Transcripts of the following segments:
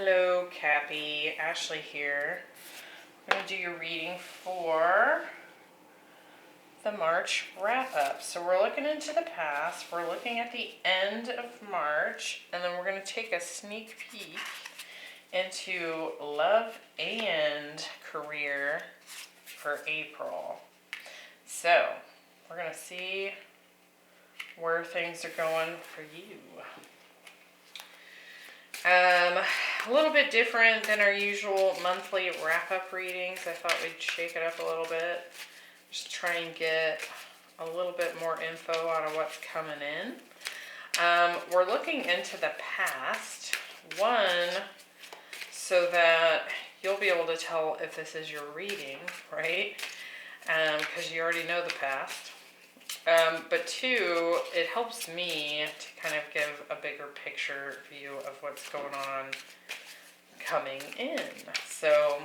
Hello, Cappy. Ashley here. I'm going to do your reading for the March wrap-up. So we're looking into the past. We're looking at the end of March, and then we're going to take a sneak peek into love and career for April. So we're going to see where things are going for you. A little bit different than our usual monthly wrap-up readings. I thought we'd shake it up a little bit. Just try and get a little bit more info out of what's coming in. We're looking into the past. One, so that you'll be able to tell if this is your reading, right? Because you already know the past. But two, it helps me to kind of give a bigger picture view of what's going on coming in. So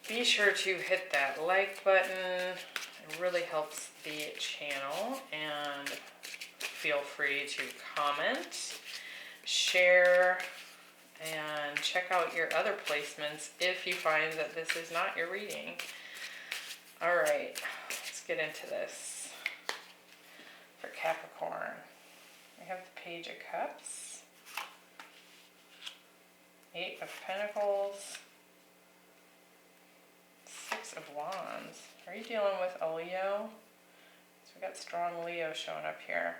be sure to hit that like button. It really helps the channel. And feel free to comment, share, and check out your other placements if you find that this is not your reading. Alright, let's get into this. For Capricorn, we have the Page of Cups, 8 of Pentacles, 6 of Wands. Are you dealing with a Leo? So we got strong Leo showing up here.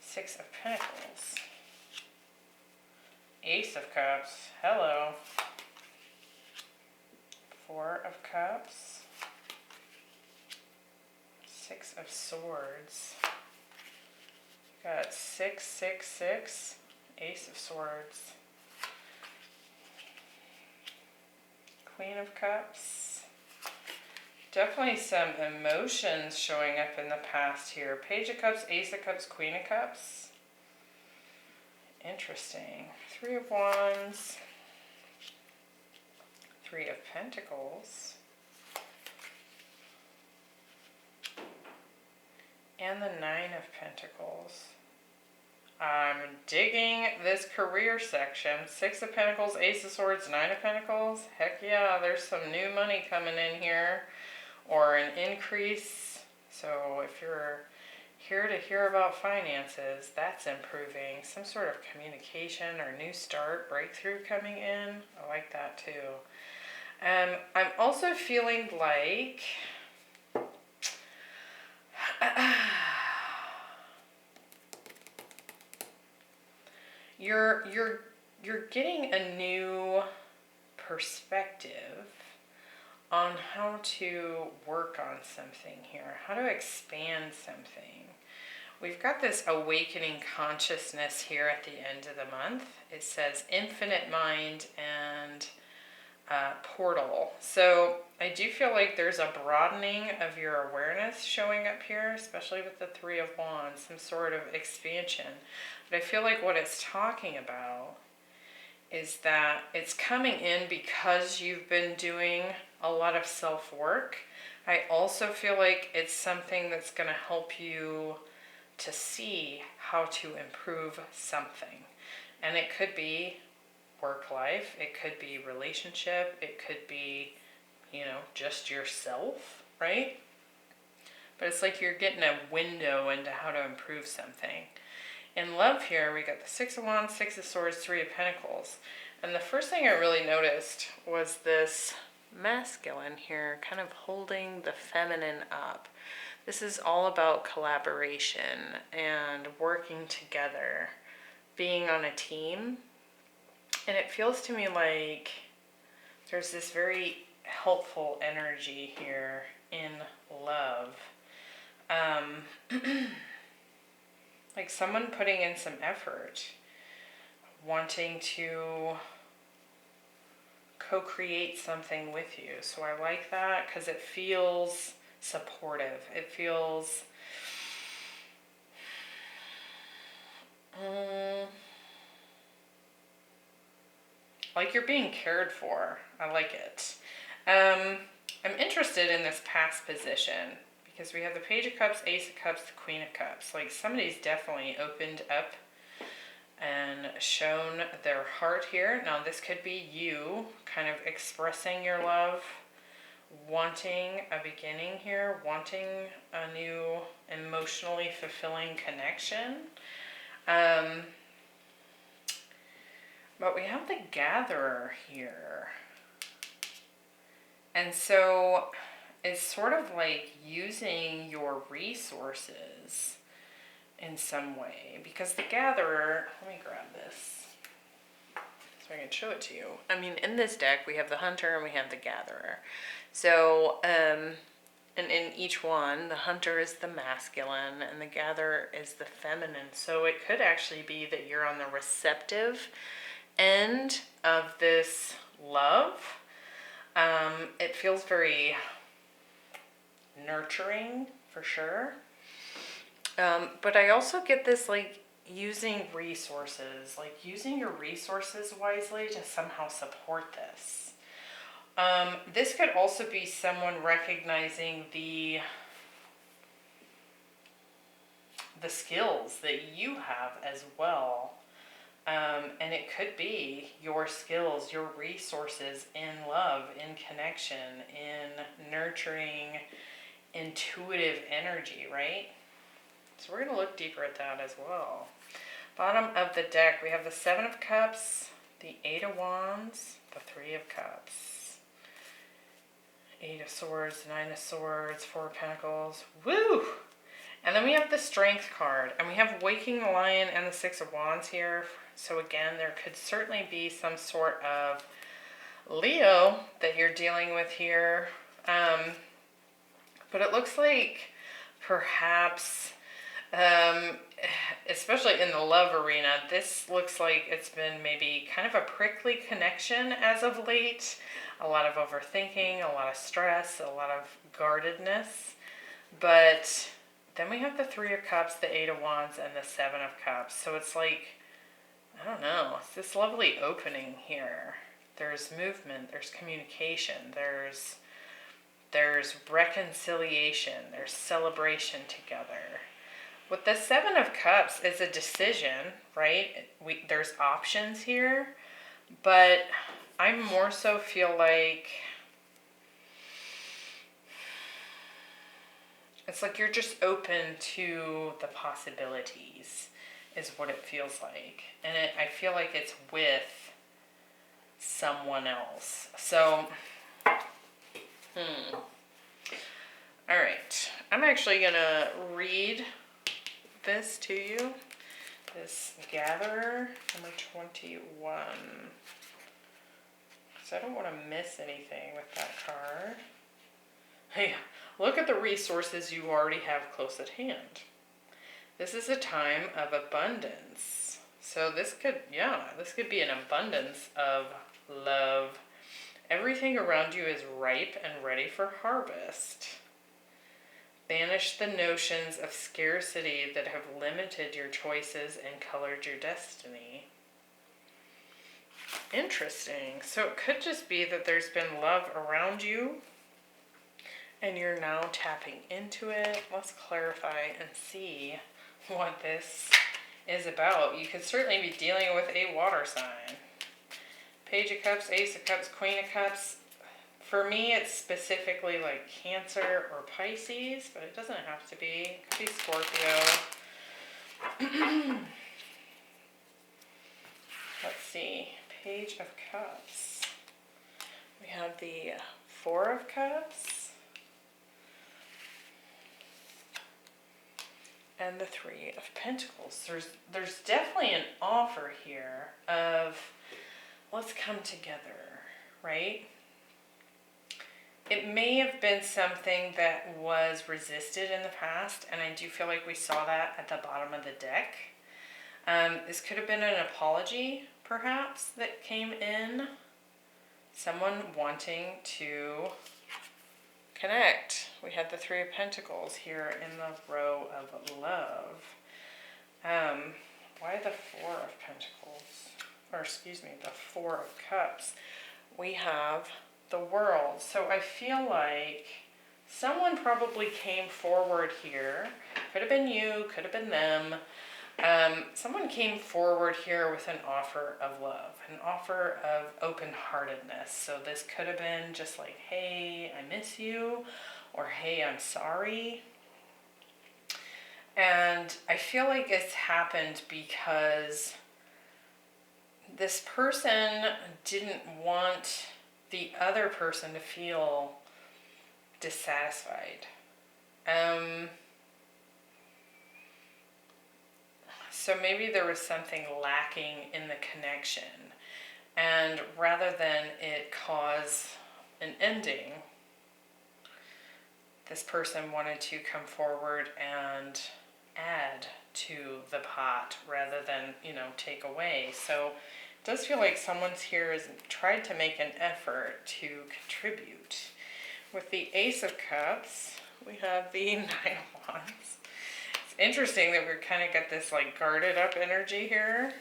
6 of Pentacles, Ace of Cups, hello, 4 of Cups, 6 of Swords. Got 6, 6, 6, Ace of Swords, Queen of Cups. Definitely some emotions showing up in the past here. Page of Cups, Ace of Cups, Queen of Cups. Interesting. 3 of Wands, 3 of Pentacles, and the 9 of Pentacles. I'm digging this career section. 6 of Pentacles, Ace of Swords, 9 of Pentacles. Heck yeah, there's some new money coming in here, or an increase. So if you're here to hear about finances, that's improving. Some sort of communication or new start, breakthrough coming in. I like that too. I'm also feeling like you're getting a new perspective on how to work on something here, how to expand something. We've got this awakening consciousness here at the end of the month. It says infinite mind and portal. So I do feel like there's a broadening of your awareness showing up here, especially with the 3 of Wands, some sort of expansion. But I feel like what it's talking about is that it's coming in because you've been doing a lot of self-work. I also feel like it's something that's going to help you to see how to improve something. And it could be work life, it could be relationship, it could be, just yourself, right? But it's like you're getting a window into how to improve something. In love here, we got the 6 of Wands, 6 of Swords, 3 of Pentacles. And the first thing I really noticed was this masculine here kind of holding the feminine up. This is all about collaboration and working together, being on a team. And it feels to me like there's this very helpful energy here in love. Like someone putting in some effort, wanting to co-create something with you. So I like that because it feels supportive. It feels like you're being cared for. I like it. I'm interested in this past position because we have the Page of Cups, Ace of Cups, the Queen of Cups. Like somebody's definitely opened up and shown their heart here. Now this could be you kind of expressing your love, wanting a beginning here, wanting a new emotionally fulfilling connection. But we have the Gatherer here. And so it's sort of like using your resources in some way. Because the Gatherer, let me grab this so I can show it to you. I mean, in this deck, we have the Hunter and we have the Gatherer. So, and in each one, the Hunter is the masculine and the Gatherer is the feminine. So it could actually be that you're on the receptive end of this love. It feels very nurturing for sure. But I also get this like using resources, like using your resources wisely to somehow support this. This could also be someone recognizing the skills that you have as well. And it could be your skills, your resources in love, in connection, in nurturing, intuitive energy, right? So we're going to look deeper at that as well. Bottom of the deck, we have the Seven of Cups, the Eight of Wands, the Three of Cups, Eight of Swords, Nine of Swords, Four of Pentacles. Woo! And then we have the Strength card, and we have Waking the Lion and the Six of Wands here. So again, there could certainly be some sort of Leo that you're dealing with here. But it looks like perhaps, especially in the love arena, this looks like it's been maybe kind of a prickly connection as of late. A lot of overthinking, a lot of stress, a lot of guardedness. But then we have the Three of Cups, the Eight of Wands, and the Seven of Cups. So it's like, I don't know, it's this lovely opening here. There's movement, there's communication, there's reconciliation, there's celebration together. With the Seven of Cups, it's a decision, right? There's options here, but I more so feel like it's like you're just open to the possibilities, is what it feels like. And I feel like it's with someone else. So, all right. I'm actually going to read this to you. This Gatherer, number 21. Because I don't want to miss anything with that card. Hey, look at the resources you already have close at hand. This is a time of abundance. So this could be an abundance of love. Everything around you is ripe and ready for harvest. Banish the notions of scarcity that have limited your choices and colored your destiny. Interesting. So it could just be that there's been love around you and you're now tapping into it. Let's clarify and see what this is about. You could certainly be dealing with a water sign. Page of Cups, Ace of Cups, Queen of Cups. For me, it's specifically like Cancer or Pisces, but it doesn't have to be. It could be Scorpio. Let's see. Page of Cups. We have the Four of Cups. And the Three of Pentacles. There's definitely an offer here of let's come together, right? It may have been something that was resisted in the past, and I do feel like we saw that at the bottom of the deck. This could have been an apology, perhaps, that came in. Someone wanting to connect. We had the Three of Pentacles here in the row of love. Why the Four of Pentacles? Or excuse me, the Four of Cups. We have the World. So I feel like someone probably came forward here. Could have been you, could have been them. Someone came forward here with an offer of love, an offer of open-heartedness. So this could have been just like, hey, I miss you, or hey, I'm sorry. And I feel like it's happened because this person didn't want the other person to feel dissatisfied. So maybe there was something lacking in the connection. And rather than it cause an ending, this person wanted to come forward and add to the pot rather than, take away. So it does feel like someone's here has tried to make an effort to contribute. With the Ace of Cups, we have the Nine of Wands. It's interesting that we're kind of got this like guarded up energy here.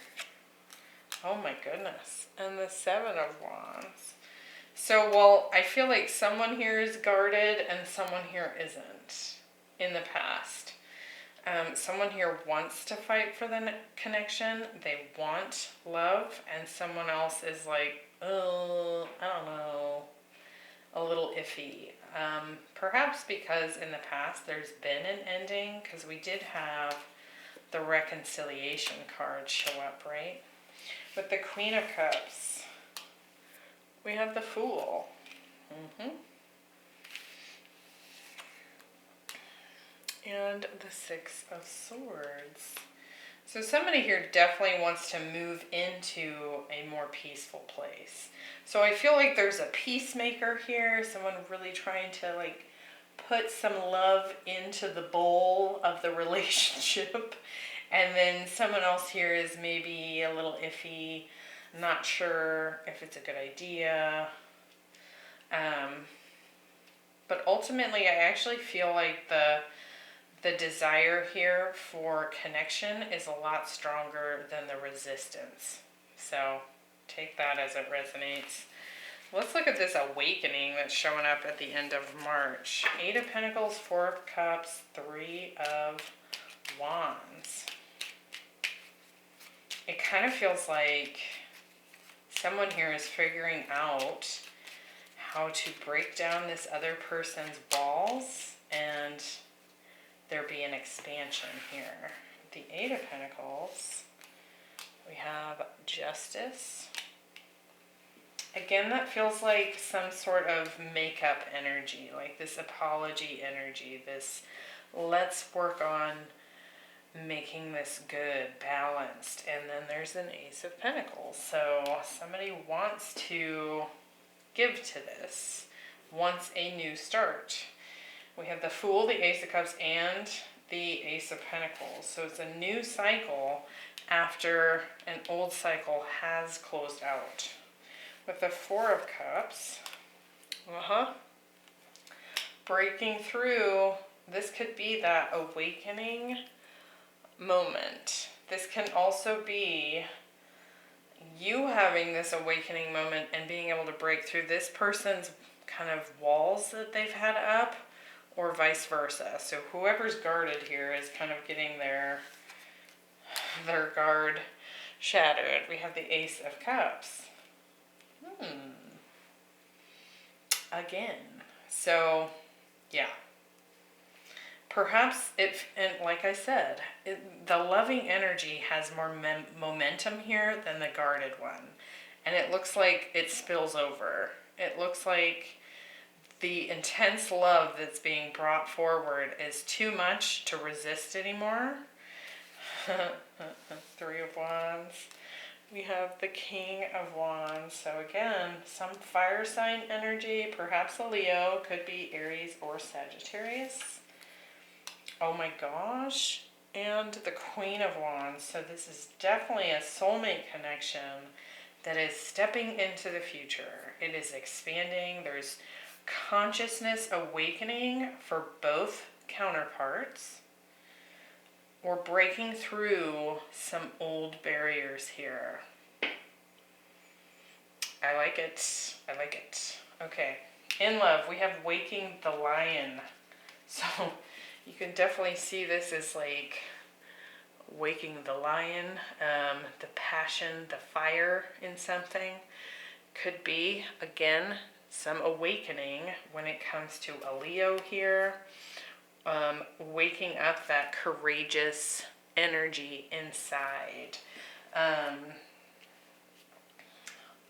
Oh my goodness. And the Seven of Wands. So, well, I feel like someone here is guarded and someone here isn't in the past. Someone here wants to fight for the connection. They want love. And someone else is like, oh, I don't know, a little iffy. Perhaps because in the past there's been an ending, because we did have the reconciliation card show up, right? With the Queen of Cups, we have the Fool. And the Six of Swords. So somebody here definitely wants to move into a more peaceful place. So I feel like there's a peacemaker here, someone really trying to like put some love into the bowl of the relationship. And then someone else here is maybe a little iffy, not sure if it's a good idea. But ultimately I actually feel like the desire here for connection is a lot stronger than the resistance. So take that as it resonates. Let's look at this awakening that's showing up at the end of March. Eight of Pentacles, Four of Cups, Three of Wands. It kind of feels like someone here is figuring out how to break down this other person's walls and there be an expansion here. The Eight of Pentacles, we have Justice. Again, that feels like some sort of makeup energy, like this apology energy, this let's work on making this good, balanced. And then there's an Ace of Pentacles. So somebody wants to give to this, wants a new start. We have the Fool, the Ace of Cups, and the Ace of Pentacles. So it's a new cycle after an old cycle has closed out. With the Four of Cups, breaking through, this could be that awakening moment. This can also be you having this awakening moment and being able to break through this person's kind of walls that they've had up, or vice versa. So whoever's guarded here is kind of getting their guard shattered. We have the Ace of Cups. Again. So, yeah. Perhaps and like I said, the loving energy has more momentum here than the guarded one. And it looks like it spills over. It looks like the intense love that's being brought forward is too much to resist anymore. Three of Wands. We have the King of Wands. So again, some fire sign energy, perhaps a Leo, could be Aries or Sagittarius. Oh my gosh. And the Queen of Wands. So this is definitely a soulmate connection that is stepping into the future. It is expanding. There's consciousness awakening for both counterparts. We're breaking through some old barriers here. I like it. I like it. Okay. In love, we have Waking the Lion. So you can definitely see this as like waking the lion, the passion, the fire in something. Could be, again, some awakening when it comes to a Leo here. Waking up that courageous energy inside.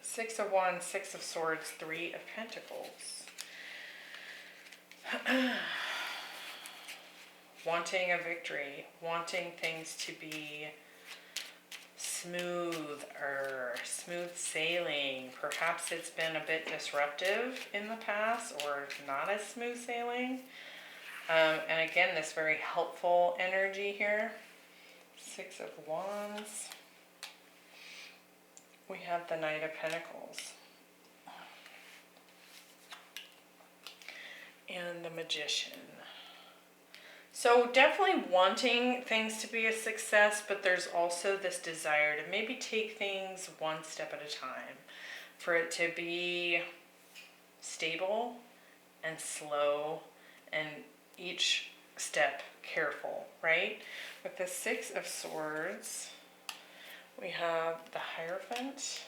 Six of Wands, Six of Swords, Three of Pentacles. Wanting a victory, wanting things to be smooth sailing. Perhaps it's been a bit disruptive in the past or not as smooth sailing. And again, this very helpful energy here. Six of Wands. We have the Knight of Pentacles. And the Magician. So definitely wanting things to be a success, but there's also this desire to maybe take things one step at a time. For it to be stable and slow and each step careful, right? With the Six of Swords, we have the Hierophant.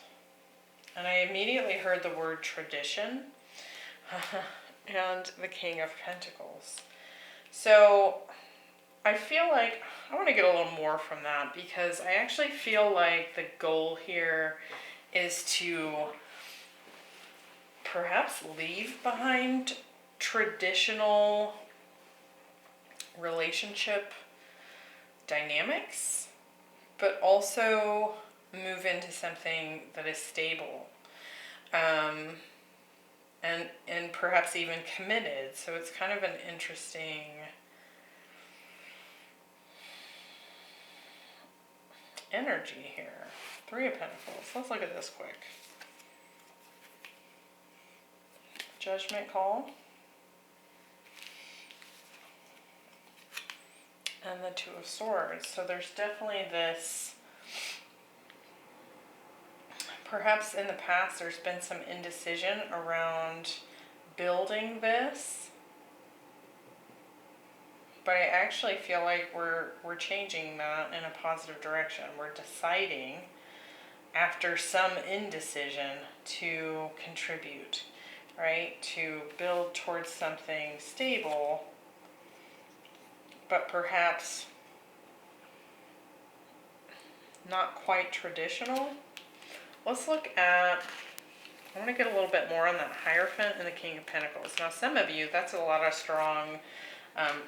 And I immediately heard the word tradition. And the King of Pentacles. So I feel like I want to get a little more from that, because I actually feel like the goal here is to perhaps leave behind traditional relationship dynamics, but also move into something that is stable. And perhaps even committed. So it's kind of an interesting energy here. Three of Pentacles. Let's look at this quick. Judgment Call. And the Two of Swords. So there's definitely this, perhaps in the past there's been some indecision around building this, but I actually feel like we're changing that in a positive direction. We're deciding after some indecision to contribute, right? To build towards something stable, but perhaps not quite traditional. Let's look at, I want to get a little bit more on that Hierophant and the King of Pentacles. Now some of you, that's a lot of strong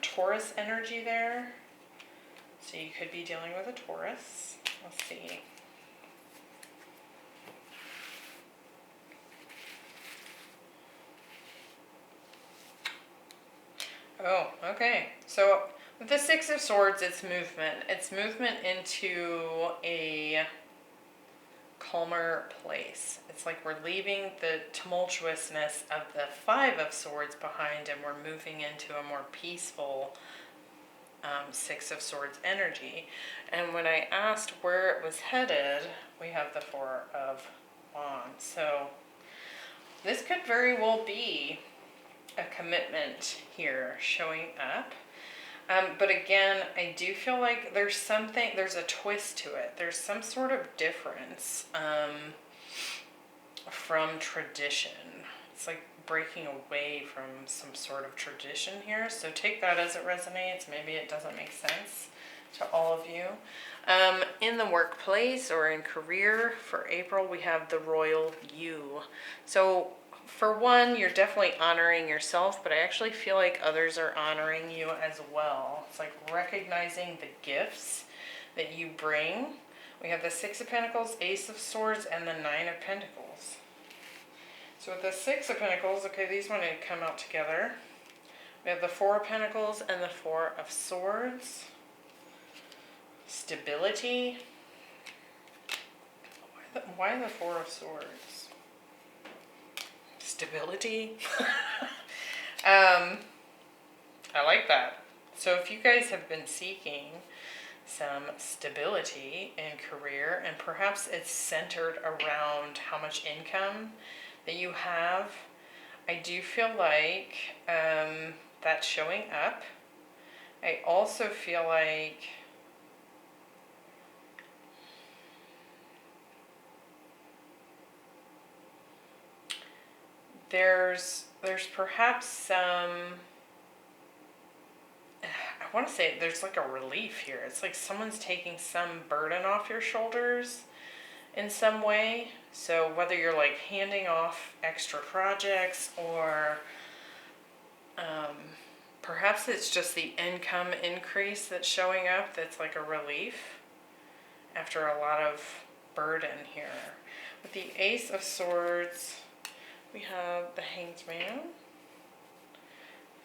Taurus energy there. So you could be dealing with a Taurus. Let's see. Oh, okay. So with the Six of Swords, it's movement. It's movement into a calmer place. It's like we're leaving the tumultuousness of the Five of Swords behind, and we're moving into a more peaceful Six of Swords energy. And when I asked where it was headed, we have the Four of Wands. So this could very well be a commitment here showing up. But again, I do feel like there's a twist to it. There's some sort of difference from tradition. It's like breaking away from some sort of tradition here. So take that as it resonates. Maybe it doesn't make sense to all of you. In the workplace or in career for April, we have the Royal You. So for one, you're definitely honoring yourself, but I actually feel like others are honoring you as well. It's like recognizing the gifts that you bring. We have the Six of Pentacles, Ace of Swords, and the Nine of Pentacles. So with the Six of Pentacles, okay, these want to come out together. We have the Four of Pentacles and the Four of Swords. Stability. Why the Four of Swords? Stability. I like that. So if you guys have been seeking some stability in career, and perhaps it's centered around how much income that you have, I do feel like that's showing up. I also feel like there's perhaps some, I want to say there's like a relief here. It's like someone's taking some burden off your shoulders in some way. So whether you're like handing off extra projects, or perhaps it's just the income increase that's showing up that's like a relief after a lot of burden here. With the Ace of Swords, we have the Hanged Man.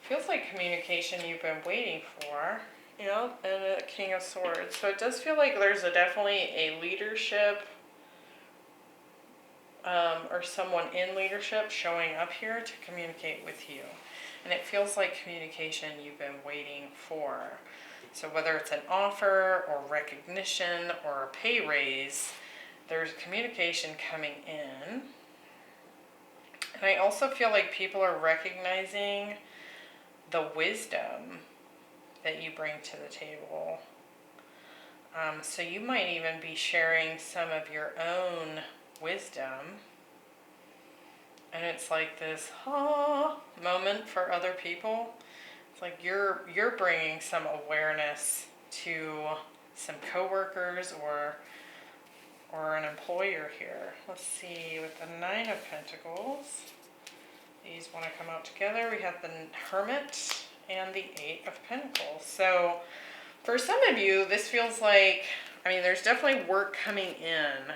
Feels like communication you've been waiting for, you know, and the King of Swords. So it does feel like there's definitely a leadership or someone in leadership showing up here to communicate with you. And it feels like communication you've been waiting for. So whether it's an offer or recognition or a pay raise, there's communication coming in. And I also feel like people are recognizing the wisdom that you bring to the table. So you might even be sharing some of your own wisdom. And it's like this moment for other people. It's like you're bringing some awareness to some coworkers or an employer here. Let's see, with the Nine of Pentacles, these want to come out together. We have the Hermit and the Eight of Pentacles. So for some of you, this feels like, I mean, there's definitely work coming in.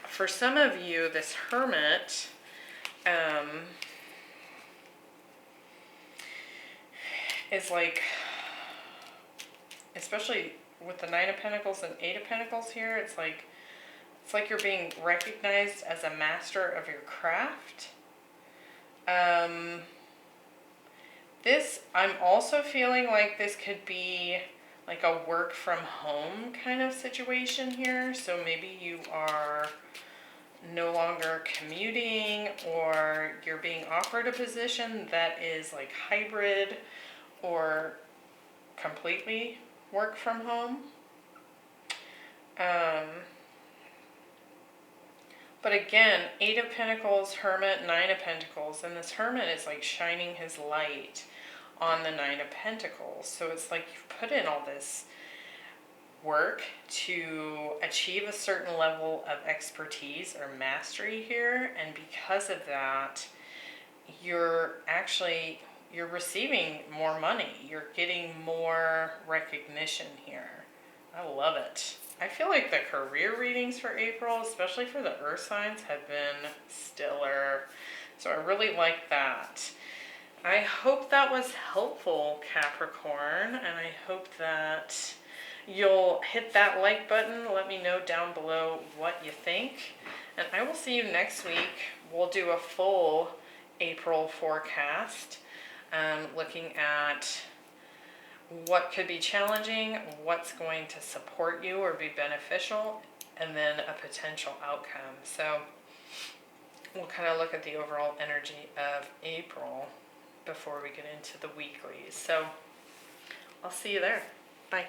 For some of you, this Hermit, is like, especially with the Nine of Pentacles and Eight of Pentacles here, it's like you're being recognized as a master of your craft. This, I'm also feeling like this could be like a work from home kind of situation here. So maybe you are no longer commuting, or you're being offered a position that is like hybrid or completely work from home. But again, Eight of Pentacles, Hermit, Nine of Pentacles, and this Hermit is like shining his light on the Nine of Pentacles. So it's like you've put in all this work to achieve a certain level of expertise or mastery here, and because of that, you're receiving more money. You're getting more recognition here. I love it. I feel like the career readings for April, especially for the earth signs, have been stellar. So I really like that. I hope that was helpful, Capricorn, and I hope that you'll hit that like button. Let me know down below what you think. And I will see you next week. We'll do a full April forecast, looking at what could be challenging, what's going to support you or be beneficial, and then a potential outcome. So we'll kind of look at the overall energy of April before we get into the weeklies. So I'll see you there. Bye.